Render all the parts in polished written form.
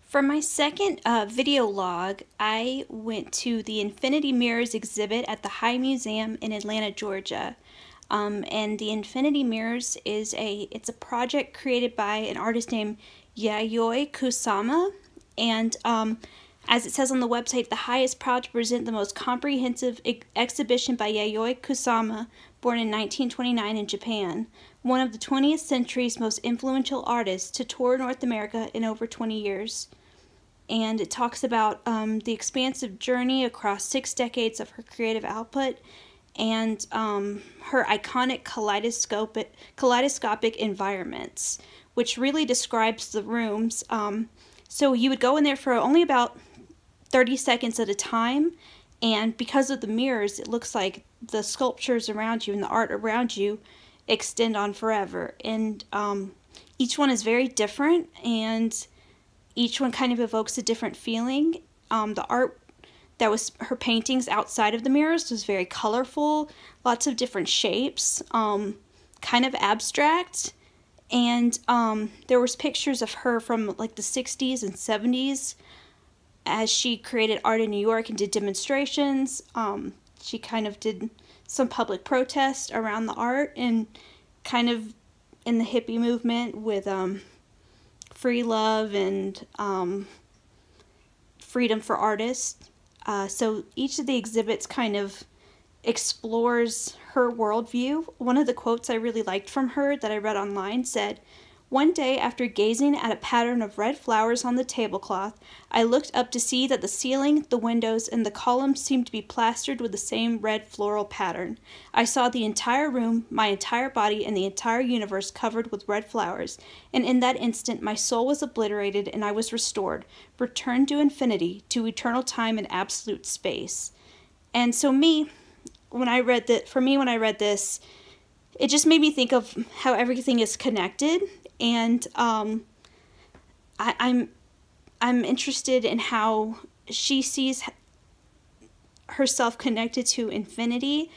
For my second video log, I went to the Infinity Mirrors exhibit at the High Museum in Atlanta, Georgia. And the Infinity Mirrors is it's a project created by an artist named Yayoi Kusama. And as it says on the website, the High is proud to present the most comprehensive exhibition by Yayoi Kusama, born in 1929 in Japan, one of the 20th century's most influential artists to tour North America in over 20 years. And it talks about the expansive journey across 6 decades of her creative output and her iconic kaleidoscopic environments, which really describes the rooms. So you would go in there for only about 30 seconds at a time, and because of the mirrors, it looks like the sculptures around you and the art around you extend on forever. And each one is very different, and each one kind of evokes a different feeling. The art that was her paintings outside of the mirrors was very colorful, lots of different shapes, kind of abstract. And there was pictures of her from like the 60s and 70s as she created art in New York and did demonstrations. She kind of did some public protest around the art and kind of in the hippie movement with free love and freedom for artists. So each of the exhibits kind of explores her worldview. One of the quotes I really liked from her that I read online said, "One day, after gazing at a pattern of red flowers on the tablecloth, I looked up to see that the ceiling, the windows, and the columns seemed to be plastered with the same red floral pattern. I saw the entire room, my entire body, and the entire universe covered with red flowers, and in that instant my soul was obliterated and I was restored, returned to infinity, to eternal time and absolute space." And so when I read this, it just made me think of how everything is connected. And I'm interested in how she sees herself connected to infinity,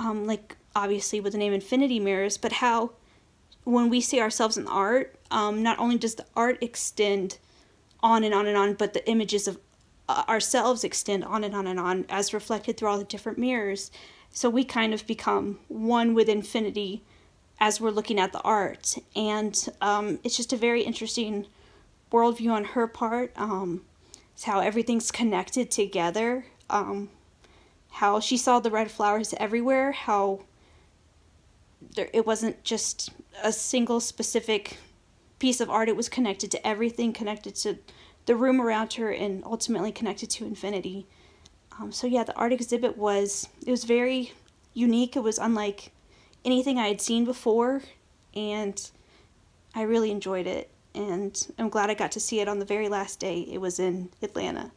like obviously with the name Infinity Mirrors, but how when we see ourselves in art, not only does the art extend on and on and on, but the images of ourselves extend on and on and on as reflected through all the different mirrors. So we kind of become one with infinity as we're looking at the art. And it's just a very interesting worldview on her part. It's how everything's connected together. How she saw the red flowers everywhere. How it wasn't just a single specific piece of art. It was connected to everything, connected to the room around her, and ultimately connected to infinity. So yeah, the art exhibit was very unique. It was unlike anything I had seen before, and I really enjoyed it, and I'm glad I got to see it on the very last day it was in Atlanta.